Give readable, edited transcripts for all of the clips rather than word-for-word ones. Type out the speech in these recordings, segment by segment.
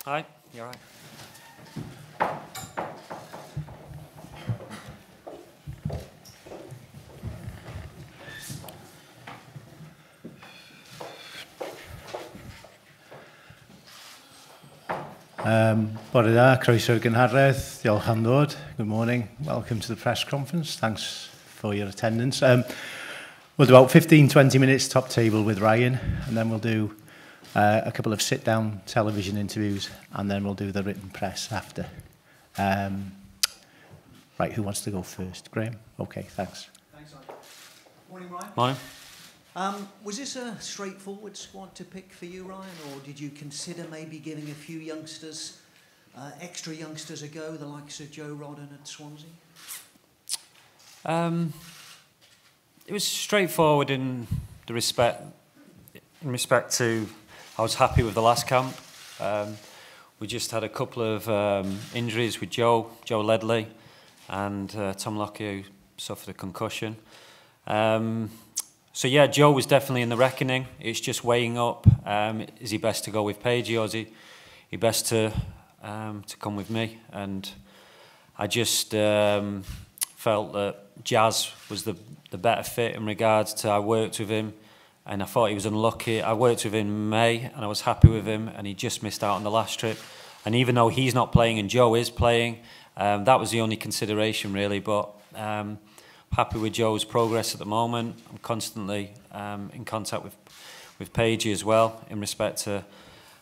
Hi, you all right? Bore da, croeso i'r gynhadledd, diolch am ddod, good morning, welcome to the press conference, thanks for your attendance. We'll do about 15-20 minutes top table with Ryan, and then we'll do a couple of sit-down television interviews, and then we'll do the written press after. Right, who wants to go first? Graham? Okay, thanks. Thanks, Ryan. Morning, Ryan. Morning. Was this a straightforward squad to pick for you, Ryan, or did you consider maybe giving a few youngsters, extra youngsters a go, the likes of Joe Rodden at Swansea? It was straightforward in respect to I was happy with the last camp. We just had a couple of injuries with Joe Ledley and Tom Lockyer, who suffered a concussion. So yeah, Joe was definitely in the reckoning. It's just weighing up, is he best to go with Pagey, or is he best to come with me? And I just felt that Jazz was the better fit in regards to, I worked with him and I thought he was unlucky. I worked with him in May and I was happy with him, and he just missed out on the last trip. And even though he's not playing and Joe is playing, that was the only consideration really. But happy with Joe's progress at the moment. I'm constantly in contact with Pagey as well in respect to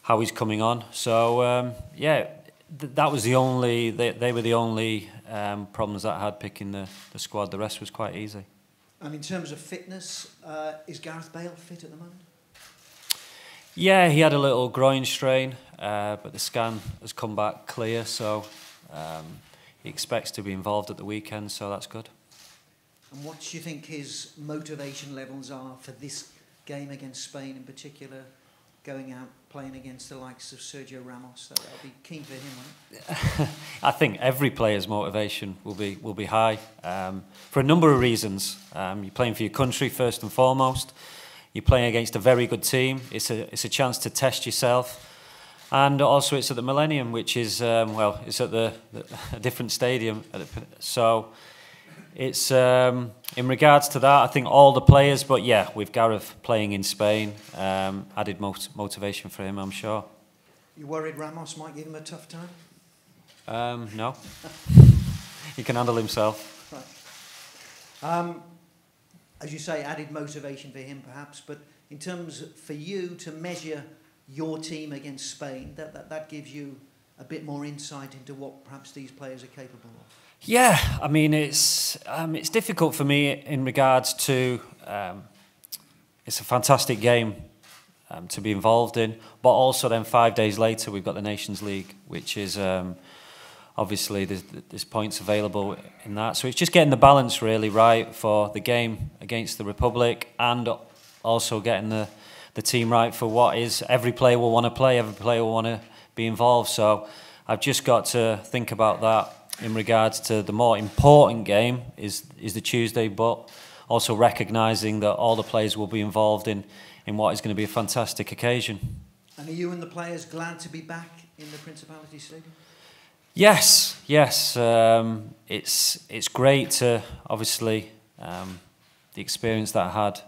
how he's coming on. So yeah, that was the only, they were the only problems that I had picking the squad. The rest was quite easy. And in terms of fitness, is Gareth Bale fit at the moment? Yeah, he had a little groin strain, but the scan has come back clear, so he expects to be involved at the weekend, so that's good. And what do you think his motivation levels are for this game against Spain in particular, going out playing against the likes of Sergio Ramos? That'll be keen for him, won't it? I think every player's motivation will be high for a number of reasons. You're playing for your country first and foremost. You're playing against a very good team. It's a chance to test yourself, and also it's at the Millennium, which is well, it's at a different stadium. So it's in regards to that, I think all the players, but yeah, with Gareth playing in Spain, added motivation for him, I'm sure. You worried Ramos might give him a tough time? No. He can handle himself. Right. As you say, added motivation for him perhaps, but in terms for you to measure your team against Spain, that gives you a bit more insight into what perhaps these players are capable of. Yeah, I mean, it's difficult for me in regards to it's a fantastic game to be involved in, but also then 5 days later we've got the Nations League, which is obviously there's points available in that. So it's just getting the balance really right for the game against the Republic, and also getting the team right for what is every player will want to play, every player will want to be involved. So I've just got to think about that in regards to the more important game is the Tuesday, but also recognising that all the players will be involved in what is going to be a fantastic occasion. And are you and the players glad to be back in the Principality Stadium? Yes. It's great to obviously the experience that I had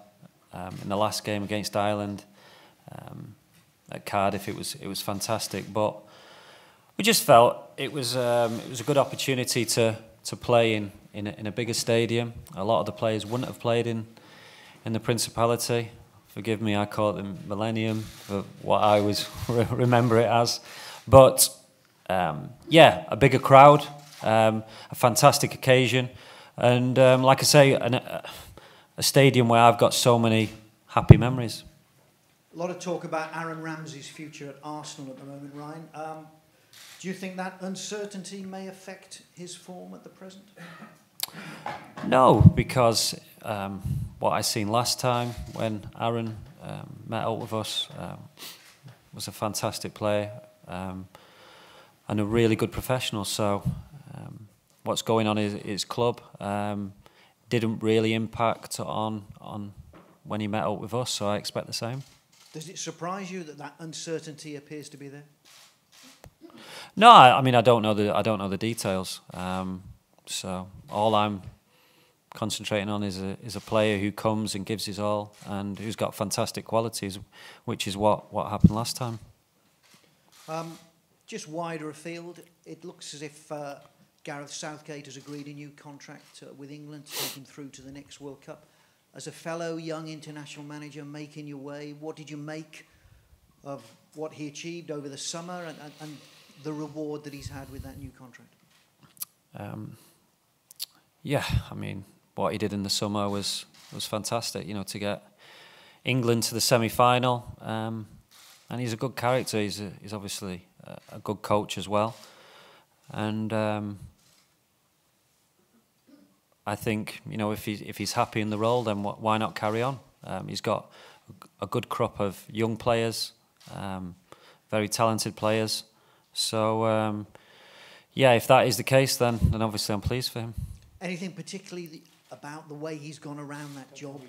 in the last game against Ireland at Cardiff. It was fantastic, but we just felt it was a good opportunity to play in a bigger stadium. A lot of the players wouldn't have played in the Principality. Forgive me, I call it the Millennium for what I always remember it as. But yeah, a bigger crowd, a fantastic occasion, and like I say, a stadium where I've got so many happy memories. A lot of talk about Aaron Ramsey's future at Arsenal at the moment, Ryan. Do you think that uncertainty may affect his form at the present? No, because what I seen last time when Aaron met up with us was a fantastic player and a really good professional. So what's going on in his club didn't really impact on when he met up with us, so I expect the same. Does it surprise you that uncertainty appears to be there? No, I mean I don't know the details. So all I'm concentrating on is a player who comes and gives his all and who's got fantastic qualities, which is what happened last time. Just wider afield, it looks as if Gareth Southgate has agreed a new contract with England to take him through to the next World Cup. As a fellow young international manager making your way, what did you make of what he achieved over the summer and the reward that he's had with that new contract? Yeah, I mean, what he did in the summer was fantastic. You know, to get England to the semi-final, and he's a good character. He's obviously a good coach as well, and I think, you know, if he's happy in the role, then why not carry on? He's got a good crop of young players, very talented players. So yeah, if that is the case, then obviously I'm pleased for him. Anything particularly about the way he's gone around that job?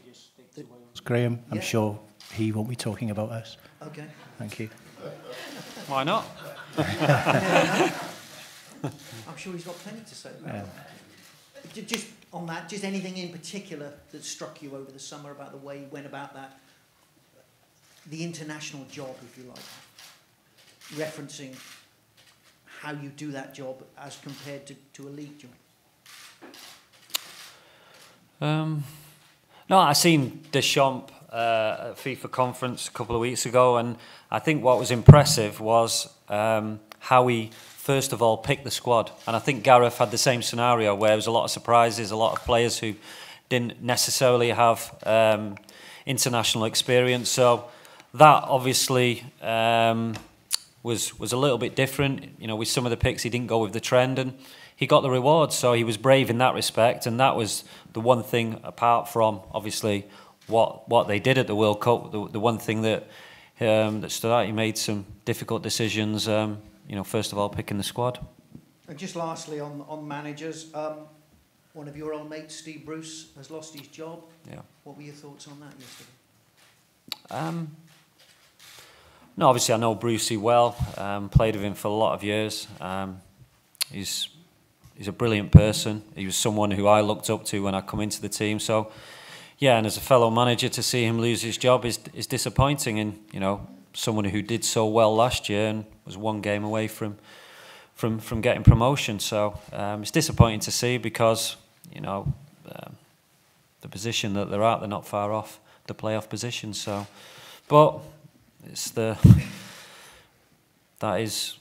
Graham, I'm sure he won't be talking about us. Okay. Thank you. Why not? I'm sure he's got plenty to say. Yeah. Just on that, just anything in particular that struck you over the summer about the way he went about that, the international job, if you like, referencing how you do that job as compared to a league job? No, I seen Deschamps at FIFA conference a couple of weeks ago, and I think what was impressive was how he first of all picked the squad. And I think Gareth had the same scenario where there was a lot of surprises, a lot of players who didn't necessarily have international experience. So that obviously was a little bit different. You know, with some of the picks, he didn't go with the trend, and he got the reward. So he was brave in that respect, and that was the one thing, apart from obviously what they did at the World Cup. The one thing that stood out, he made some difficult decisions. You know, first of all, picking the squad. And just lastly, on managers, one of your old mates, Steve Bruce, has lost his job. Yeah. What were your thoughts on that yesterday? No, obviously I know Brucey well. Played with him for a lot of years. He's a brilliant person. He was someone who I looked up to when I come into the team. So, yeah, and as a fellow manager, to see him lose his job is disappointing. And you know, someone who did so well last year and was one game away from getting promotion. So it's disappointing to see, because you know the position that they're at, they're not far off the playoff position. So, but it's that is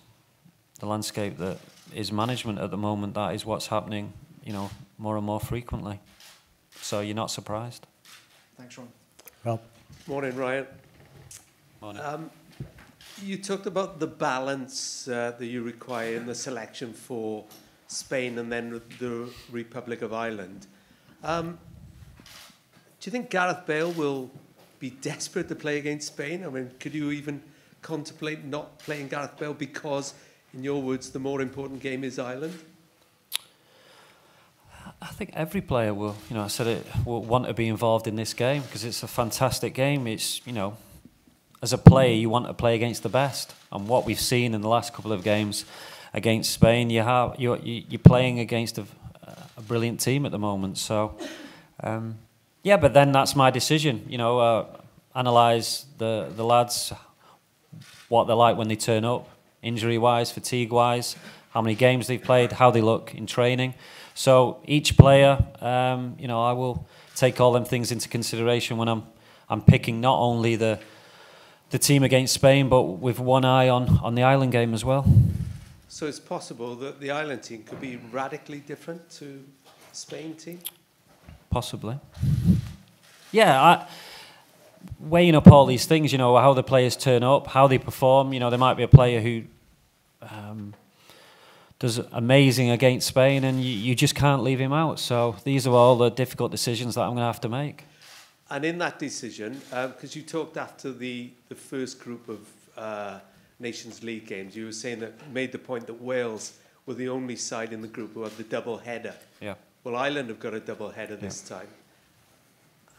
the landscape that is management at the moment. That is what's happening, you know, more and more frequently. So you're not surprised. Thanks, Ron. Rob. Morning, Ryan. Morning. You talked about the balance that you require in the selection for Spain and then the Republic of Ireland. Do you think Gareth Bale will be desperate to play against Spain? I mean, could you even contemplate not playing Gareth Bale because, in your words, the more important game is Ireland? I think every player will, you know, I said it, will want to be involved in this game because it's a fantastic game. It's, you know, as a player, you want to play against the best. And what we've seen in the last couple of games against Spain, you're playing against a brilliant team at the moment. So, yeah, but then that's my decision. You know, analyse the lads, what they're like when they turn up, injury-wise, fatigue-wise, how many games they've played, how they look in training. So each player, you know, I will take all them things into consideration when I'm picking not only the team against Spain, but with one eye on the Ireland game as well. So it's possible that the Ireland team could be radically different to Spain team? Possibly. Yeah, weighing up all these things, you know, how the players turn up, how they perform. You know, there might be a player who does amazing against Spain, and you just can't leave him out. So these are all the difficult decisions that I'm going to have to make. And in that decision, because you talked after the first group of Nations League games, you were saying that, made the point that Wales were the only side in the group who had the double header. Yeah. Well, Ireland have got a double header this time.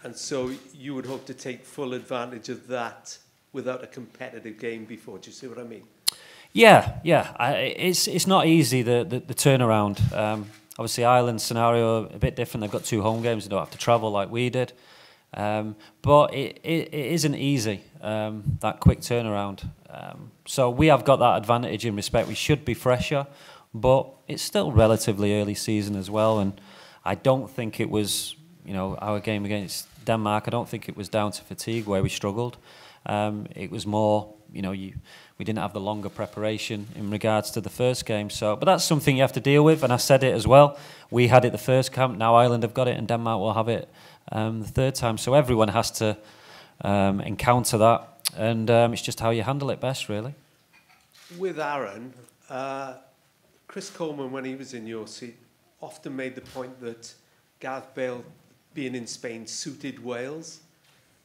And so you would hope to take full advantage of that without a competitive game before. Do you see what I mean? Yeah, yeah. It's not easy, the turnaround. Obviously, Ireland's scenario a bit different. They've got 2 home games. They don't have to travel like we did. But it isn't easy, that quick turnaround. So we have got that advantage in respect. We should be fresher, but it's still relatively early season as well. And I don't think it was, our game against Denmark, I don't think it was down to fatigue where we struggled. It was more, we didn't have the longer preparation in regards to the first game. But that's something you have to deal with, and I said it as well. We had it the first camp, now Ireland have got it, and Denmark will have it the third time. So everyone has to encounter that, and it's just how you handle it best, really. With Aaron, Chris Coleman, when he was in your seat, often made the point that Gareth Bale being in Spain suited Wales.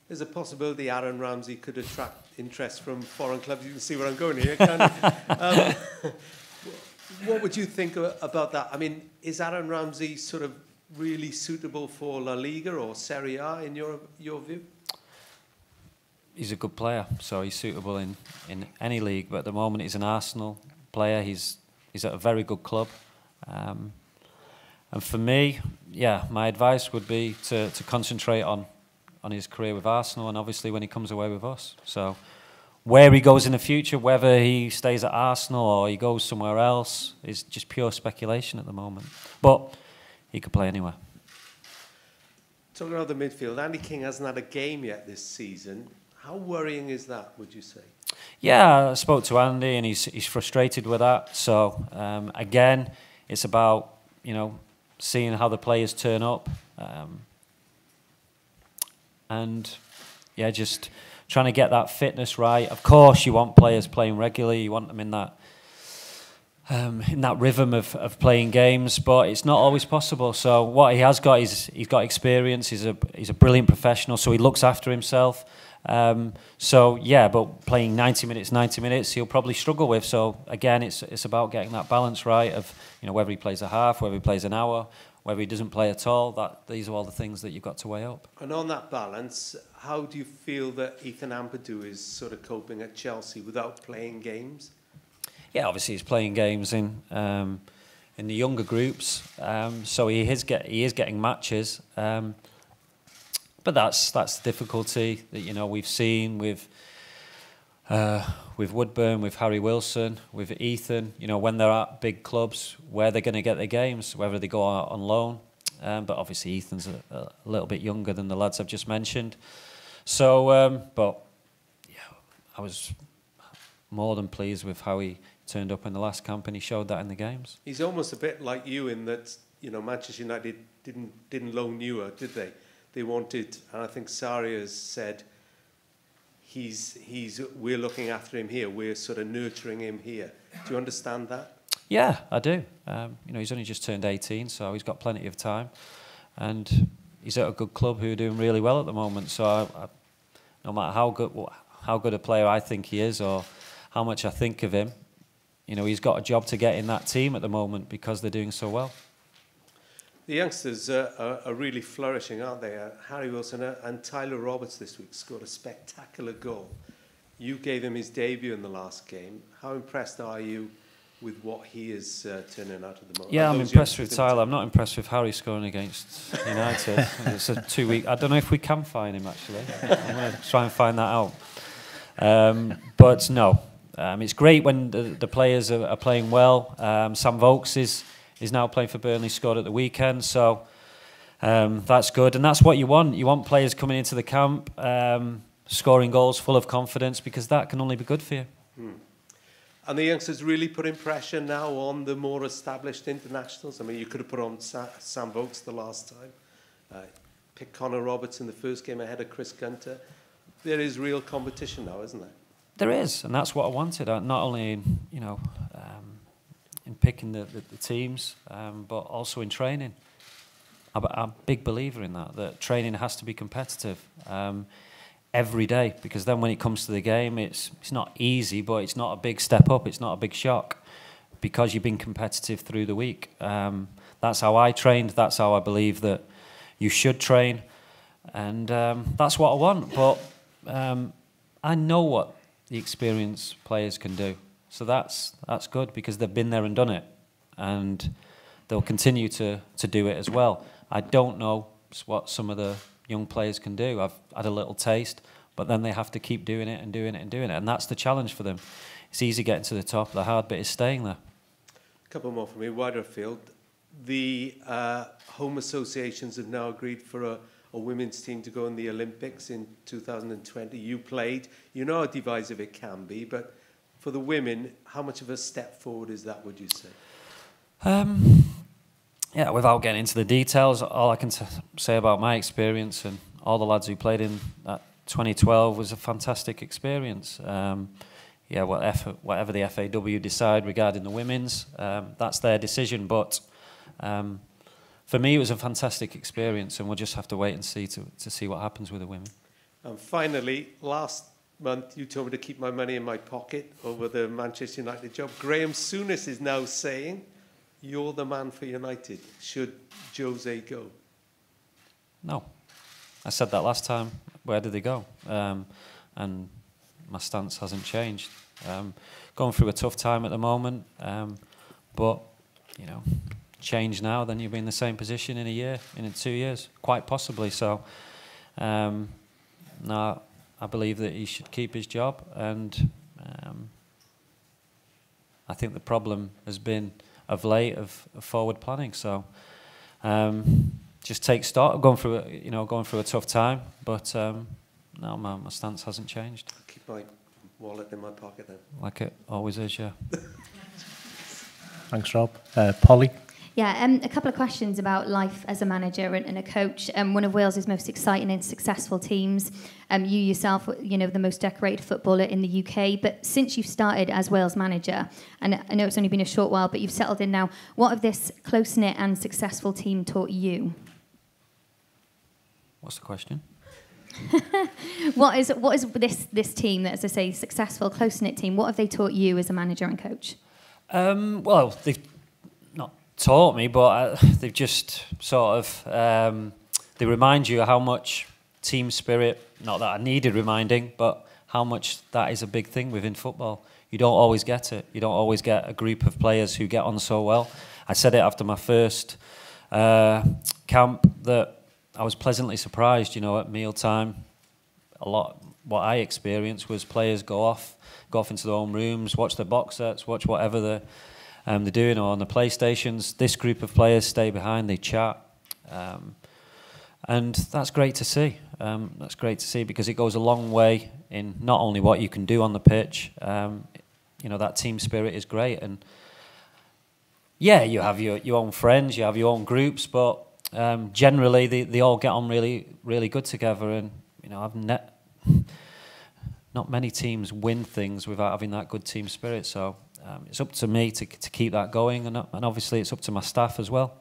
There's a possibility Aaron Ramsey could attract interest from foreign clubs. You can see where I'm going here, can't you? What would you think about that? I mean, is Aaron Ramsey sort of really suitable for La Liga or Serie A in your view? He's a good player, so he's suitable in any league. But at the moment, he's an Arsenal player. He's at a very good club. And for me, yeah, my advice would be to concentrate on his career with Arsenal, and obviously when he comes away with us. So where he goes in the future, whether he stays at Arsenal or he goes somewhere else, is just pure speculation at the moment. But he could play anywhere. Talking about the midfield, Andy King hasn't had a game yet this season. How worrying is that, would you say? Yeah, I spoke to Andy, and he's frustrated with that. So again, it's about seeing how the players turn up, and yeah, just trying to get that fitness right. Of course, you want players playing regularly. You want them in that rhythm of playing games, but it's not always possible. So what he has got is he's got experience. He's a brilliant professional, so he looks after himself. So yeah, but playing 90 minutes, he'll probably struggle with. So again, it's about getting that balance right of whether he plays a half, whether he plays an hour, whether he doesn't play at all. These are all the things that you've got to weigh up. And on that balance, how do you feel that Ethan Ampadu is sort of coping at Chelsea without playing games? Yeah, obviously he's playing games in the younger groups, so he is getting matches. But that's the difficulty that we've seen with Woodburn, with Harry Wilson, with Ethan. When they're at big clubs, where they're going to get their games, whether they go out on loan. But obviously Ethan's a little bit younger than the lads I've just mentioned. So, but yeah, I was more than pleased with how he turned up in the last camp, and he showed that in the games. He's almost a bit like you in that Manchester United didn't loan you out, did they? They wanted, and I think Sarri has said, we're looking after him here. We're sort of nurturing him here. Do you understand that? Yeah, I do. He's only just turned 18, so he's got plenty of time, and he's at a good club who are doing really well at the moment. So no matter how good a player I think he is, or how much I think of him, he's got a job to get in that team at the moment because they're doing so well. The youngsters are really flourishing, aren't they? Harry Wilson and Tyler Roberts this week scored a spectacular goal. You gave him his debut in the last game. How impressed are you with what he is turning out at the moment? Yeah, I'm impressed with Tyler. I'm not impressed with Harry scoring against United. It's a 2-week... I don't know if we can find him, actually. I'm going to try and find that out. But no, it's great when the players are playing well. Sam Vokes is now playing for Burnley, scored at the weekend, so that's good. And that's what you want. You want players coming into the camp, scoring goals, full of confidence, because that can only be good for you. And the youngsters really putting pressure now on the more established internationals. I mean, you could have put on Sam Vokes the last time. Pick Connor Roberts in the first game ahead of Chris Gunter. There is real competition now, isn't there? There is, and that's what I wanted. Not only in picking the teams, but also in training. I'm a big believer in that training has to be competitive every day, because then when it comes to the game, it's not easy, but it's not a big step up, it's not a big shock, because you've been competitive through the week. That's how I trained, that's how I believe that you should train, and that's what I want. But I know what the experienced players can do. So that's good, because they've been there and done it, and they'll continue to do it as well. I don't know what some of the young players can do. I've had a little taste, but then they have to keep doing it and doing it and doing it, and that's the challenge for them. It's easy getting to the top. The hard bit is staying there. A couple more for me. Wider field. The home associations have now agreed for a women's team to go in the Olympics in 2020. You played. You know how divisive it can be, but for the women, how much of a step forward is that, would you say? Yeah, without getting into the details, all I can say about my experience and all the lads who played in that 2012 was a fantastic experience. Yeah, whatever the FAW decide regarding the women's, that's their decision. But for me, it was a fantastic experience, and we'll just have to wait and see to see what happens with the women. And finally, last month you told me to keep my money in my pocket over the Manchester United job. Graham Souness is now saying you're the man for United. Should Jose go? No. I said that last time. Where did they go? And my stance hasn't changed. Going through a tough time at the moment, but, you know, change now, then you'll be in the same position in a year, in 2 years, quite possibly. So, no, I believe that he should keep his job, and I think the problem has been of late of forward planning. So just take stock. Going through a tough time, but no, my stance hasn't changed. I'll keep my wallet in my pocket then. Like it always is, yeah. Thanks, Rob. Polly? Yeah, a couple of questions about life as a manager and a coach. One of Wales's most exciting and successful teams. You yourself, you know, the most decorated footballer in the UK. But since you've started as Wales manager, and I know it's only been a short while, but you've settled in now, what have this close-knit and successful team taught you? What's the question? What is this team, that, as I say, successful, close-knit team, what have they taught you as a manager and coach? Well, they've not taught me, but they've just sort of, they remind you how much team spirit, not that I needed reminding, but how much that is a big thing within football. You don't always get it. You don't always get a group of players who get on so well. I said it after my first camp that I was pleasantly surprised, you know, at mealtime. A lot, what I experienced was players go off into their own rooms, watch their box sets, watch whatever they're doing, or on the PlayStations. This group of players stay behind, they chat. And that's great to see. That's great to see, because it goes a long way in not only what you can do on the pitch, you know, that team spirit is great. And yeah, you have your own friends, you have your own groups, but generally they all get on really, really good together. And, you know, not many teams win things without having that good team spirit. So it's up to me to keep that going, and obviously it's up to my staff as well.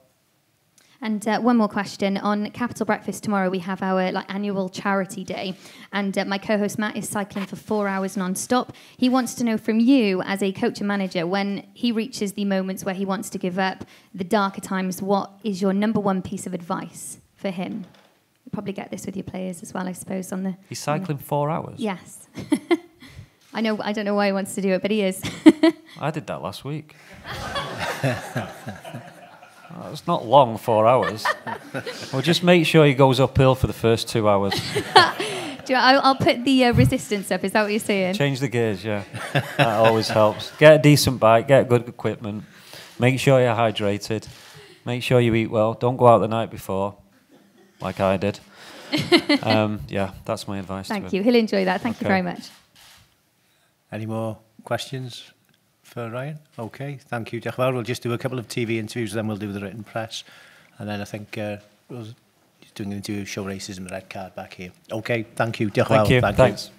And one more question. On Capital Breakfast tomorrow, we have our annual charity day. And my co-host Matt is cycling for 4 hours non-stop. He wants to know from you, as a coach and manager, when he reaches the moments where he wants to give up, the darker times, what is your number one piece of advice for him? You'll probably get this with your players as well, I suppose. He's cycling 4 hours? Yes. I don't know why he wants to do it, but he is. I did that last week. It's not long, 4 hours. Well, just make sure he goes uphill for the first 2 hours. I'll put the resistance up. Is that what you're saying? Change the gears, yeah. That always helps. Get a decent bike, get good equipment. Make sure you're hydrated. Make sure you eat well. Don't go out the night before, like I did. Yeah, that's my advice to him. Thank you. He'll enjoy that. Thank you very much. Any more questions for Ryan? Okay, thank you. We'll just do a couple of TV interviews, then we'll do the written press. And then I think we're doing an interview, show racism, the red card back here. Okay, thank you. Thank you. Thanks.